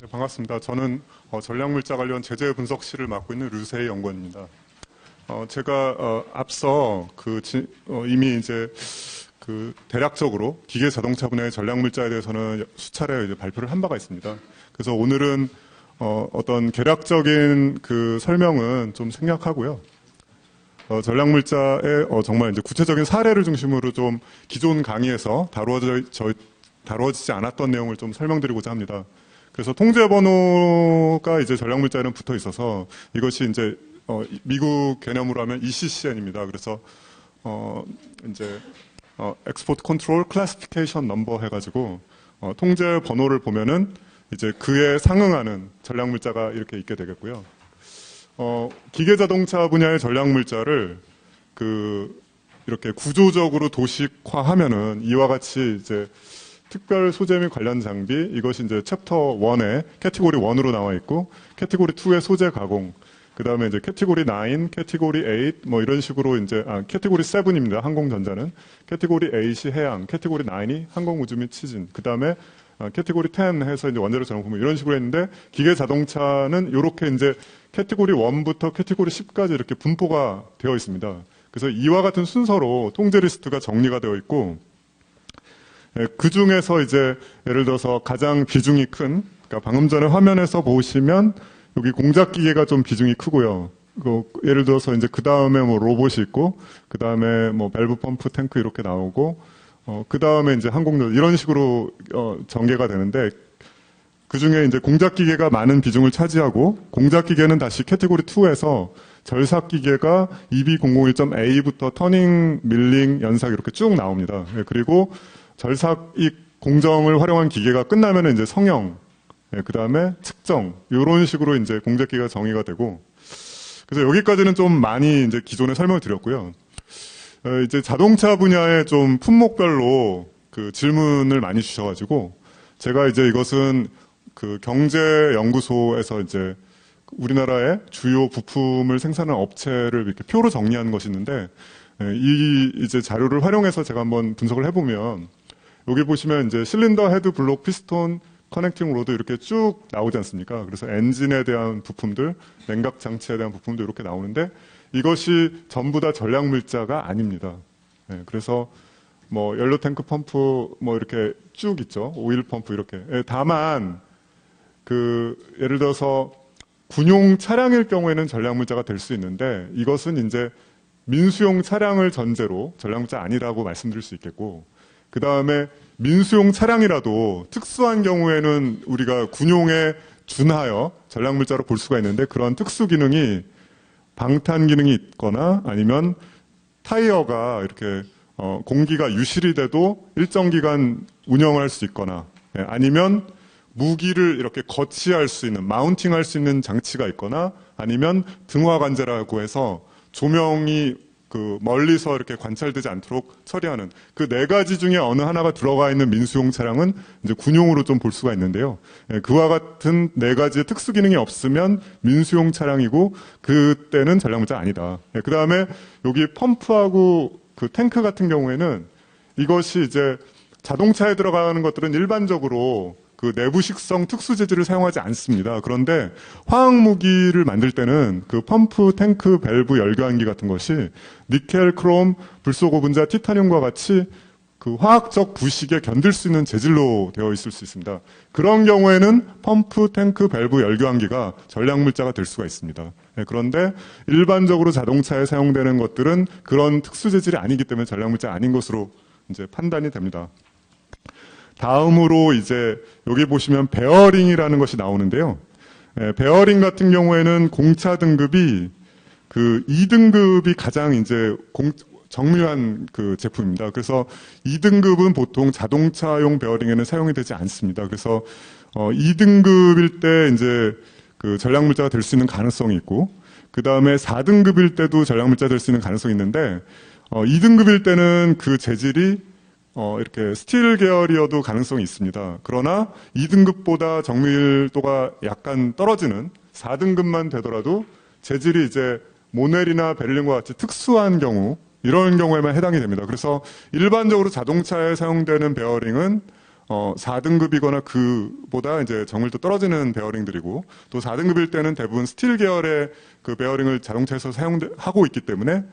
네, 반갑습니다. 저는 전략물자 관련 제재 분석실을 맡고 있는 류세희 연구원입니다. 제가 앞서 이미 이제 대략적으로 기계 자동차 분야의 전략물자에 대해서는 수차례 이제 발표를 한 바가 있습니다. 그래서 오늘은 어떤 개략적인 설명은 좀 생략하고요. 전략물자의 정말 이제 구체적인 사례를 중심으로 좀 기존 강의에서 다루어지지 않았던 내용을 좀 설명드리고자 합니다. 그래서 통제 번호가 이제 전략물자에는 붙어 있어서 이것이 이제 미국 개념으로 하면 ECCN입니다. 그래서 이제 Export Control Classification Number 해가지고 통제 번호를 보면은 이제 그에 상응하는 전략물자가 이렇게 있게 되겠고요. 기계자동차 분야의 전략물자를 이렇게 구조적으로 도식화하면은 이와 같이 이제 특별 소재 및 관련 장비, 이것이 이제 챕터 1에 캐티고리 1으로 나와 있고, 캐티고리 2의 소재 가공, 그 다음에 이제 캐티고리 9, 캐티고리 8, 뭐 이런 식으로 이제, 캐티고리 7입니다. 항공전자는. 캐티고리 8이 해양, 캐티고리 9이 항공우주 및 치진, 그 다음에 캐티고리 10 해서 이제 원자력 전용품 이런 식으로 했는데, 기계 자동차는 이렇게 이제 캐티고리 1부터 캐티고리 10까지 이렇게 분포가 되어 있습니다. 그래서 이와 같은 순서로 통제 리스트가 정리가 되어 있고, 그 중에서 이제 예를 들어서 가장 비중이 큰, 그러니까 방금 전에 화면에서 보시면 여기 공작 기계가 좀 비중이 크고요. 예를 들어서 이제 그 다음에 뭐 로봇이 있고, 그 다음에 뭐 밸브 펌프 탱크 이렇게 나오고, 그 다음에 이제 항공전 이런 식으로 전개가 되는데, 그 중에 이제 공작 기계가 많은 비중을 차지하고, 공작 기계는 다시 캐티고리 2에서 절삭 기계가 EB001.A부터 터닝, 밀링, 연삭 이렇게 쭉 나옵니다. 그리고 절삭 이 공정을 활용한 기계가 끝나면 이제 성형, 그 다음에 측정, 이런 식으로 이제 공작 기계가 정의가 되고, 그래서 여기까지는 좀 많이 이제 기존에 설명을 드렸고요. 이제 자동차 분야의 좀 품목별로 질문을 많이 주셔가지고, 제가 이제 이것은 경제연구소에서 이제 우리나라의 주요 부품을 생산하는 업체를 이렇게 표로 정리한 것이 있는데, 이 이제 자료를 활용해서 제가 한번 분석을 해보면, 여기 보시면 이제 실린더, 헤드, 블록, 피스톤, 커넥팅 로드 이렇게 쭉 나오지 않습니까? 그래서 엔진에 대한 부품들, 냉각 장치에 대한 부품도 이렇게 나오는데 이것이 전부 다 전략물자가 아닙니다. 그래서 뭐 연료 탱크 펌프 뭐 이렇게 쭉 있죠. 오일 펌프 이렇게. 다만 예를 들어서 군용 차량일 경우에는 전략물자가 될 수 있는데 이것은 이제 민수용 차량을 전제로 전략물자 아니라고 말씀드릴 수 있겠고, 그 다음에 민수용 차량이라도 특수한 경우에는 우리가 군용에 준하여 전략물자로 볼 수가 있는데, 그런 특수 기능이 방탄 기능이 있거나 아니면 타이어가 이렇게 공기가 유실이 돼도 일정 기간 운영할 수 있거나, 아니면 무기를 이렇게 거치할 수 있는, 마운팅할 수 있는 장치가 있거나, 아니면 등화 관제라고 해서 조명이 멀리서 이렇게 관찰되지 않도록 처리하는 그 네 가지 중에 어느 하나가 들어가 있는 민수용 차량은 이제 군용으로 좀 볼 수가 있는데요. 그와 같은 네 가지의 특수 기능이 없으면 민수용 차량이고 그때는 전략물자 아니다. 그 다음에 여기 펌프하고 탱크 같은 경우에는 이것이 이제 자동차에 들어가는 것들은 일반적으로 내부 식성 특수 재질을 사용하지 않습니다. 그런데 화학 무기를 만들 때는 펌프, 탱크, 밸브, 열교환기 같은 것이 니켈, 크롬, 불소 고분자, 티타늄과 같이 화학적 부식에 견딜 수 있는 재질로 되어 있을 수 있습니다. 그런 경우에는 펌프, 탱크, 밸브, 열교환기가 전략물자가 될 수가 있습니다. 그런데 일반적으로 자동차에 사용되는 것들은 그런 특수 재질이 아니기 때문에 전략물자 아닌 것으로 이제 판단이 됩니다. 다음으로 이제 여기 보시면 베어링이라는 것이 나오는데요. 베어링 같은 경우에는 공차 등급이 2등급이 가장 이제 정밀한 제품입니다. 그래서 2등급은 보통 자동차용 베어링에는 사용이 되지 않습니다. 그래서 2등급일 때 이제 전략물자가 될 수 있는 가능성이 있고, 그 다음에 4등급일 때도 전략물자가 될 수 있는 가능성이 있는데, 2등급일 때는 그 재질이 이렇게 스틸 계열이어도 가능성이 있습니다. 그러나 2등급보다 정밀도가 약간 떨어지는 4등급만 되더라도 재질이 이제 모넬이나 베릴린과 같이 특수한 경우, 이런 경우에만 해당이 됩니다. 그래서 일반적으로 자동차에 사용되는 베어링은 4등급이거나 그보다 이제 정밀도 떨어지는 베어링들이고, 또 4등급일 때는 대부분 스틸 계열의 그 베어링을 자동차에서 사용하고 있기 때문에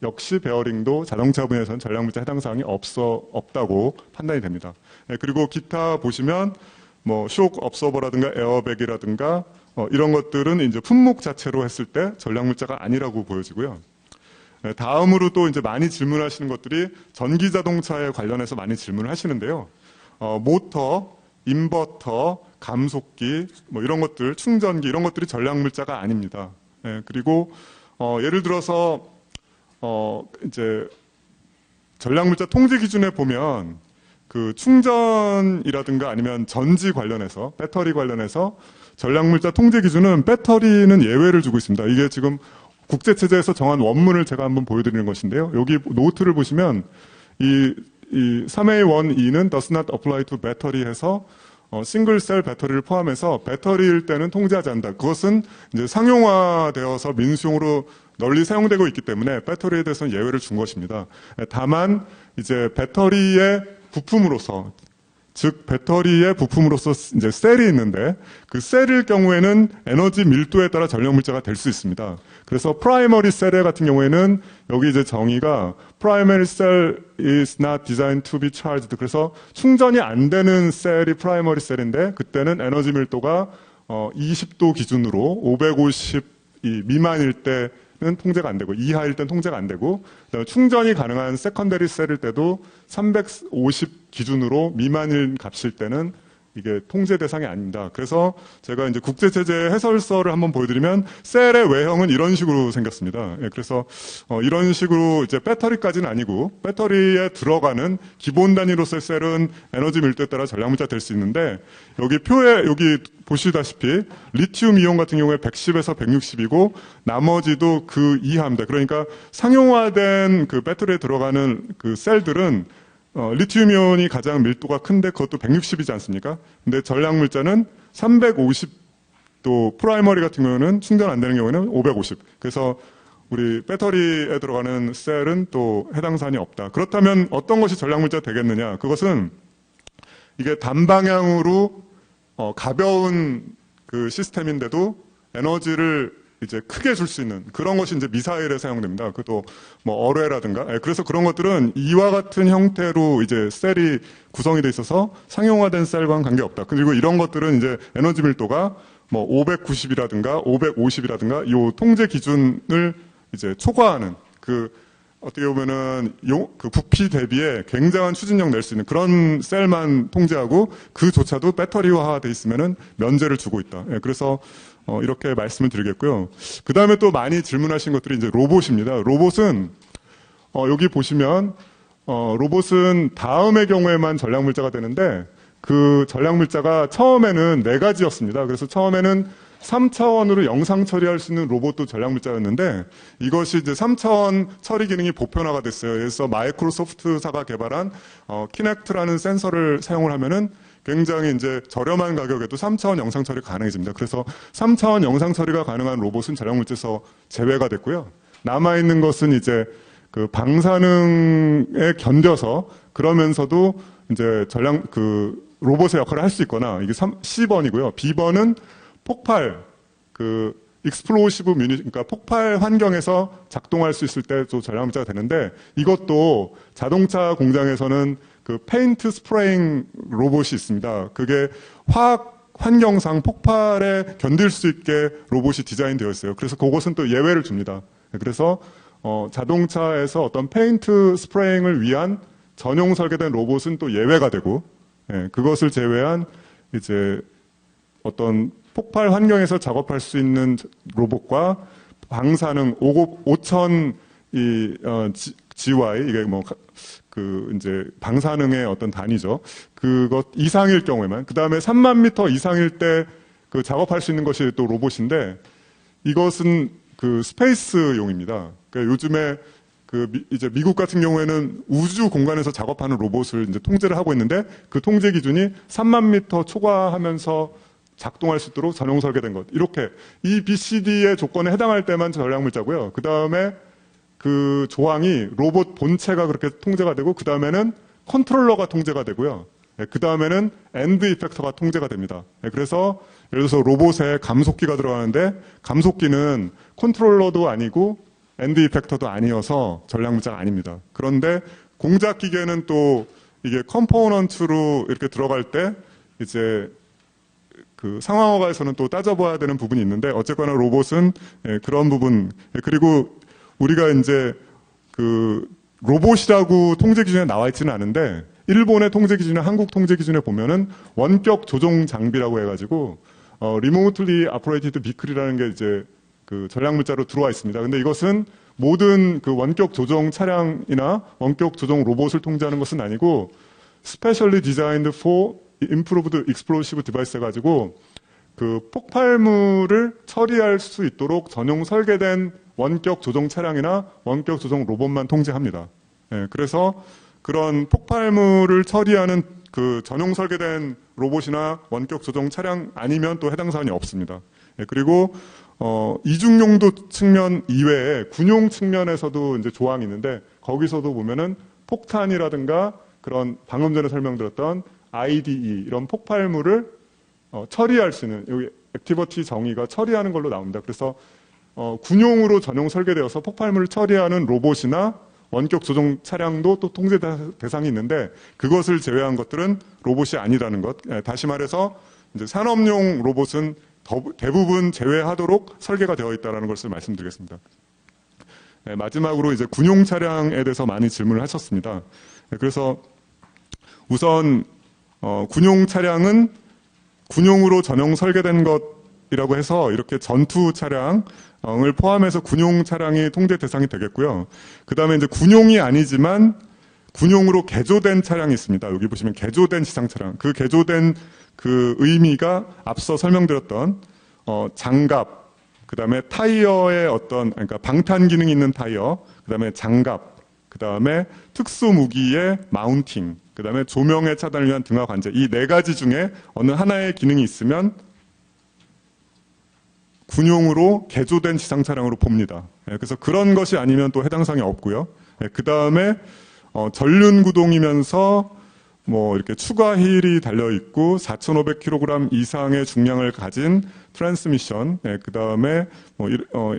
역시 베어링도 자동차 분야에서는 전략물자 해당 사항이 없다고 판단이 됩니다. 네, 그리고 기타 보시면 뭐 쇼크 업서버라든가 에어백이라든가 이런 것들은 이제 품목 자체로 했을 때 전략물자가 아니라고 보여지고요. 네, 다음으로 또 이제 많이 질문하시는 것들이 전기 자동차에 관련해서 많이 질문을 하시는데요. 모터, 인버터, 감속기, 뭐 이런 것들, 충전기 이런 것들이 전략물자가 아닙니다. 네, 그리고 예를 들어서 이제 전략물자 통제 기준에 보면 그 충전이라든가 아니면 전지 관련해서 배터리 관련해서 전략물자 통제 기준은 배터리는 예외를 주고 있습니다. 이게 지금 국제체제에서 정한 원문을 제가 한번 보여드리는 것인데요. 여기 노트를 보시면 이 3A1E는 does not apply to battery 해서 싱글셀 배터리를 포함해서 배터리일 때는 통제하지 않는다. 그것은 이제 상용화되어서 민수용으로 널리 사용되고 있기 때문에 배터리에 대해서는 예외를 준 것입니다. 다만 이제 배터리의 부품으로서, 즉 배터리의 부품으로서 이제 셀이 있는데 그 셀일 경우에는 에너지 밀도에 따라 전력물자가 될 수 있습니다. 그래서 프라이머리 셀 같은 경우에는 여기 이제 정의가 primary cell is not designed to be charged. 그래서 충전이 안 되는 셀이 프라이머리 셀인데 그때는 에너지 밀도가 20도 기준으로 550 미만일 때는 통제가 안 되고 이하일 땐 통제가 안 되고, 그다음에 충전이 가능한 세컨더리 셀일 때도 350 기준으로 미만일 값일 때는 이게 통제 대상이 아닙니다. 그래서 제가 이제 국제체제 해설서를 한번 보여드리면 셀의 외형은 이런 식으로 생겼습니다. 예, 그래서 이런 식으로 이제 배터리까지는 아니고 배터리에 들어가는 기본 단위로서의 셀은 에너지 밀도에 따라 전략물자 될 수 있는데 여기 표에 여기 보시다시피 리튬 이온 같은 경우에 110에서 160이고 나머지도 그 이하입니다. 그러니까 상용화된 그 배터리에 들어가는 그 셀들은 리튬 이온이 가장 밀도가 큰데 그것도 160이지 않습니까? 근데 전략물자는 350, 또 프라이머리 같은 경우는 충전 안 되는 경우에는 550. 그래서 우리 배터리에 들어가는 셀은 또 해당 사안이 없다. 그렇다면 어떤 것이 전략물자 되겠느냐? 그것은 이게 단방향으로 가벼운 그 시스템인데도 에너지를 이제 크게 줄 수 있는 그런 것이 이제 미사일에 사용됩니다. 그것도 뭐 어뢰라든가. 그래서 그런 것들은 이와 같은 형태로 이제 셀이 구성이 돼 있어서 상용화된 셀과는 관계없다. 그리고 이런 것들은 이제 에너지 밀도가 뭐 590이라든가 550이라든가 이 통제 기준을 이제 초과하는 그 어떻게 보면은 그 부피 대비에 굉장한 추진력 낼 수 있는 그런 셀만 통제하고 그조차도 배터리화돼 있으면은 면제를 주고 있다. 그래서 이렇게 말씀을 드리겠고요. 그 다음에 또 많이 질문하신 것들이 이제 로봇입니다. 로봇은 여기 보시면 로봇은 다음의 경우에만 전략물자가 되는데 그 전략물자가 처음에는 4가지였습니다. 그래서 처음에는 3차원으로 영상 처리할 수 있는 로봇도 전략물자였는데 이것이 이제 3차원 처리 기능이 보편화가 됐어요. 그래서 마이크로소프트사가 개발한 키넥트라는 센서를 사용을 하면은 굉장히 이제 저렴한 가격에도 3차원 영상 처리가 가능해집니다. 그래서 3차원 영상 처리가 가능한 로봇은 전략물자에서 제외가 됐고요. 남아있는 것은 이제 그 방사능에 견뎌서 그러면서도 이제 그 로봇의 역할을 할 수 있거나 이게 C번이고요. B번은 폭발, 그 익스플로시브 유닛, 그러니까 폭발 환경에서 작동할 수 있을 때도 전략물자가 되는데 이것도 자동차 공장에서는 그 페인트 스프레잉 로봇이 있습니다. 그게 화학 환경상 폭발에 견딜 수 있게 로봇이 디자인되어 있어요. 그래서 그것은 또 예외를 줍니다. 그래서 자동차에서 어떤 페인트 스프레잉을 위한 전용 설계된 로봇은 또 예외가 되고, 그것을 제외한 이제 어떤 폭발 환경에서 작업할 수 있는 로봇과 방사능 5000 GY 이게 뭐 그 이제 방사능의 어떤 단위죠. 그것 이상일 경우에만, 그 다음에 3만 미터 이상일 때 그 작업할 수 있는 것이 또 로봇인데 이것은 그 스페이스용입니다. 그러니까 요즘에 이제 미국 같은 경우에는 우주 공간에서 작업하는 로봇을 이제 통제를 하고 있는데 그 통제 기준이 3만 미터 초과하면서 작동할 수 있도록 전용 설계된 것. 이렇게 이 BCD의 조건에 해당할 때만 전략물자고요. 그 다음에 그 조항이 로봇 본체가 그렇게 통제가 되고 그 다음에는 컨트롤러가 통제가 되고요. 그 다음에는 엔드 이펙터가 통제가 됩니다. 그래서 예를 들어서 로봇에 감속기가 들어가는데 감속기는 컨트롤러도 아니고 엔드 이펙터도 아니어서 전략물자가 아닙니다. 그런데 공작 기계는 또 이게 컴포넌트로 이렇게 들어갈 때 이제 그 상황화에서는 또 따져봐야 되는 부분이 있는데 어쨌거나 로봇은 그런 부분 그리고 우리가 이제 그 로봇이라고 통제 기준에 나와 있지는 않은데 일본의 통제 기준이나 한국 통제 기준에 보면은 원격 조종 장비라고 해가지고 리모틀리 아퍼레이티드 비클이라는 게 이제 그 전략물자로 들어와 있습니다. 근데 이것은 모든 그 원격 조종 차량이나 원격 조종 로봇을 통제하는 것은 아니고 Specially Designed for Improved Explosive Device 해가지고 그 폭발물을 처리할 수 있도록 전용 설계된 원격 조종 차량이나 원격 조종 로봇만 통제합니다. 그래서 그런 폭발물을 처리하는 그 전용 설계된 로봇이나 원격 조종 차량 아니면 또 해당 사안이 없습니다. 그리고 이중 용도 측면 이외에 군용 측면에서도 이제 조항이 있는데 거기서도 보면은 폭탄이라든가 그런 방금 전에 설명드렸던 IDE 이런 폭발물을 처리할 수 있는 여기 액티비티 정의가 처리하는 걸로 나옵니다. 그래서 군용으로 전용 설계되어서 폭발물을 처리하는 로봇이나 원격 조종 차량도 또 통제 대상이 있는데 그것을 제외한 것들은 로봇이 아니라는 것. 다시 말해서 이제 산업용 로봇은 대부분 제외하도록 설계가 되어 있다는 것을 말씀드리겠습니다. 마지막으로 이제 군용 차량에 대해서 많이 질문을 하셨습니다. 그래서 우선 군용 차량은 군용으로 전용 설계된 것이라고 해서 이렇게 전투 차량을 포함해서 군용 차량이 통제 대상이 되겠고요. 그 다음에 이제 군용이 아니지만 군용으로 개조된 차량이 있습니다. 여기 보시면 개조된 지상 차량. 그 개조된 그 의미가 앞서 설명드렸던 장갑, 그 다음에 타이어의 어떤 그러니까 방탄 기능이 있는 타이어, 그 다음에 장갑, 그 다음에 특수 무기의 마운팅, 그 다음에 조명의 차단을 위한 등화 관제 이 네 가지 중에 어느 하나의 기능이 있으면 군용으로 개조된 지상 차량으로 봅니다. 그래서 그런 것이 아니면 또 해당 사항이 없고요. 그 다음에 전륜 구동이면서 뭐 이렇게 추가 휠이 달려 있고 4,500kg 이상의 중량을 가진 트랜스미션, 그 다음에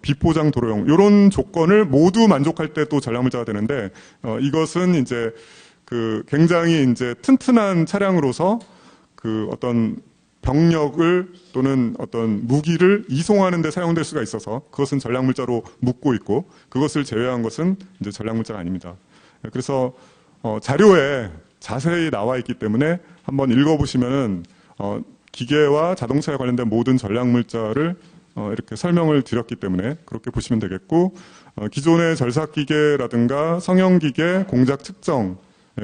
비포장 도로용 이런 조건을 모두 만족할 때 또 전략물자가 되는데 이것은 이제 그 굉장히 이제 튼튼한 차량으로서 그 어떤 병력을 또는 어떤 무기를 이송하는 데 사용될 수가 있어서 그것은 전략물자로 묻고 있고 그것을 제외한 것은 이제 전략물자가 아닙니다. 그래서 자료에 자세히 나와 있기 때문에 한번 읽어보시면은 기계와 자동차에 관련된 모든 전략물자를 이렇게 설명을 드렸기 때문에 그렇게 보시면 되겠고 기존의 절삭기계라든가 성형기계, 공작 측정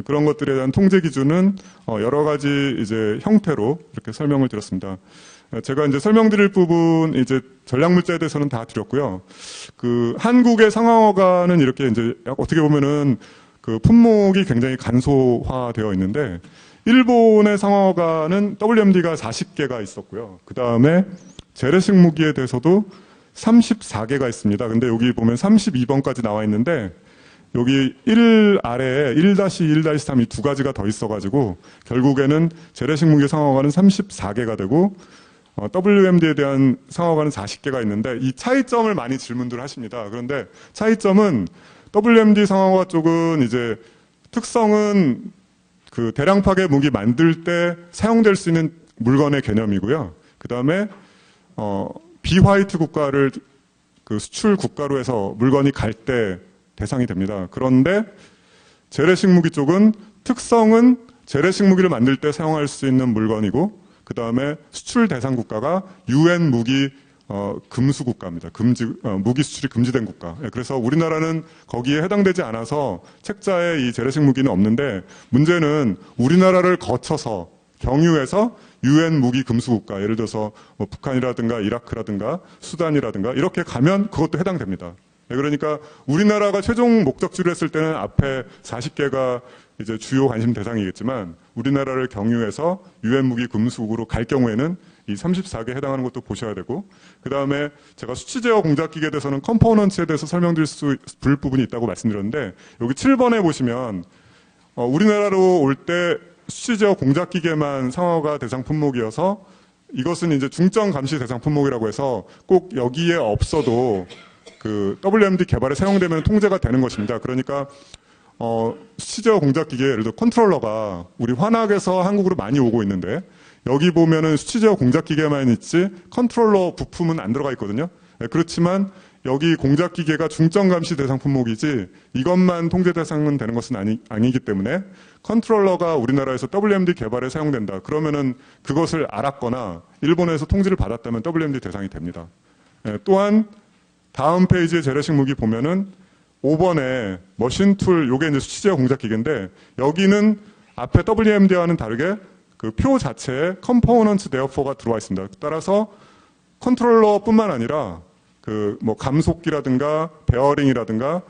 그런 것들에 대한 통제 기준은 여러 가지 이제 형태로 이렇게 설명을 드렸습니다. 제가 이제 설명드릴 부분 이제 전략물자에 대해서는 다 드렸고요. 그 한국의 상하어가는 이렇게 이제 어떻게 보면은 그 품목이 굉장히 간소화되어 있는데 일본의 상하어가는 WMD가 40개가 있었고요. 그 다음에 재래식 무기에 대해서도 34개가 있습니다. 근데 여기 보면 32번까지 나와 있는데 여기 1 아래에 1-1-3 이 두 가지가 더 있어가지고 결국에는 재래식 무기 상하어가는 34개가 되고 WMD에 대한 상하어가는 40개가 있는데 이 차이점을 많이 질문들 하십니다. 그런데 차이점은 WMD 상하어가 쪽은 이제 특성은 그 대량 파괴 무기 만들 때 사용될 수 있는 물건의 개념이고요. 그 다음에 비화이트 국가를 그 수출 국가로 해서 물건이 갈 때 대상이 됩니다. 그런데 재래식 무기 쪽은 특성은 재래식 무기를 만들 때 사용할 수 있는 물건이고 그 다음에 수출 대상 국가가 UN 무기 금수 국가입니다. 무기 수출이 금지된 국가. 그래서 우리나라는 거기에 해당되지 않아서 책자에 이 재래식 무기는 없는데 문제는 우리나라를 거쳐서 경유해서 UN 무기 금수 국가, 예를 들어서 뭐 북한이라든가 이라크라든가 수단이라든가 이렇게 가면 그것도 해당됩니다. 그러니까 우리나라가 최종 목적지로 했을 때는 앞에 40개가 이제 주요 관심 대상이겠지만 우리나라를 경유해서 UN 무기 금수국으로 갈 경우에는 이 34개 해당하는 것도 보셔야 되고 그 다음에 제가 수치 제어 공작기계에 대해서는 컴포넌츠에 대해서 설명드릴 수 부분이 있다고 말씀드렸는데 여기 7번에 보시면 우리나라로 올 때 수치제어 공작 기계만 상어가 대상 품목이어서 이것은 이제 중점 감시 대상 품목이라고 해서 꼭 여기에 없어도 그 WMD 개발에 사용되면 통제가 되는 것입니다. 그러니까 수치제어 공작 기계 예를 들어 컨트롤러가 우리 환학에서 한국으로 많이 오고 있는데 여기 보면은 수치제어 공작 기계만 있지 컨트롤러 부품은 안 들어가 있거든요. 네, 그렇지만 여기 공작 기계가 중점 감시 대상 품목이지 이것만 통제 대상은 되는 것은 아니기 때문에 컨트롤러가 우리나라에서 WMD 개발에 사용된다. 그러면은 그것을 알았거나 일본에서 통지를 받았다면 WMD 대상이 됩니다. 예, 또한 다음 페이지의 재래식 무기 보면은 5번에 머신 툴, 요게 이제 수치제어 공작 기계인데 여기는 앞에 WMD와는 다르게 그 표 자체에 components therefore가 들어와 있습니다. 따라서 컨트롤러뿐만 아니라 그 뭐 감속기라든가 베어링이라든가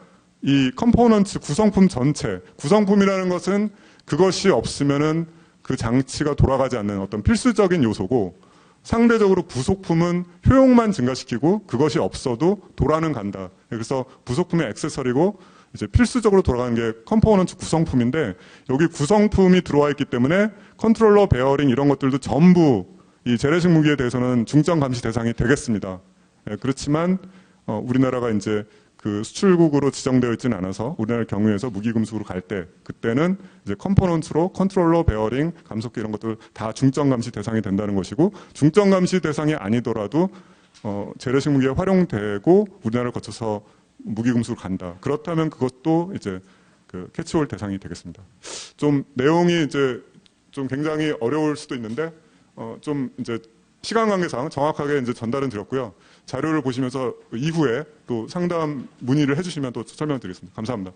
이 컴포넌트 구성품 전체, 구성품이라는 것은 그것이 없으면은 그 장치가 돌아가지 않는 어떤 필수적인 요소고 상대적으로 부속품은 효용만 증가시키고 그것이 없어도 돌아는 간다. 그래서 부속품의 액세서리고 이제 필수적으로 돌아가는 게 컴포넌트 구성품인데 여기 구성품이 들어와 있기 때문에 컨트롤러, 베어링 이런 것들도 전부 이 재래식 무기에 대해서는 중점 감시 대상이 되겠습니다. 예, 그렇지만 우리나라가 이제 그 수출국으로 지정되어 있지는 않아서 우리나라 경유에서 무기금속으로 갈 때 그때는 이제 컴포넌트로 컨트롤러, 베어링, 감속기 이런 것들 다 중점 감시 대상이 된다는 것이고 중점 감시 대상이 아니더라도 재래식 무기에 활용되고 우리나라를 거쳐서 무기금속으로 간다. 그렇다면 그것도 이제 그 캐치홀 대상이 되겠습니다. 좀 내용이 이제 좀 굉장히 어려울 수도 있는데 좀 이제 시간 관계상 정확하게 이제 전달은 드렸고요. 자료를 보시면서 이후에 또 상담 문의를 해주시면 또 설명드리겠습니다. 감사합니다.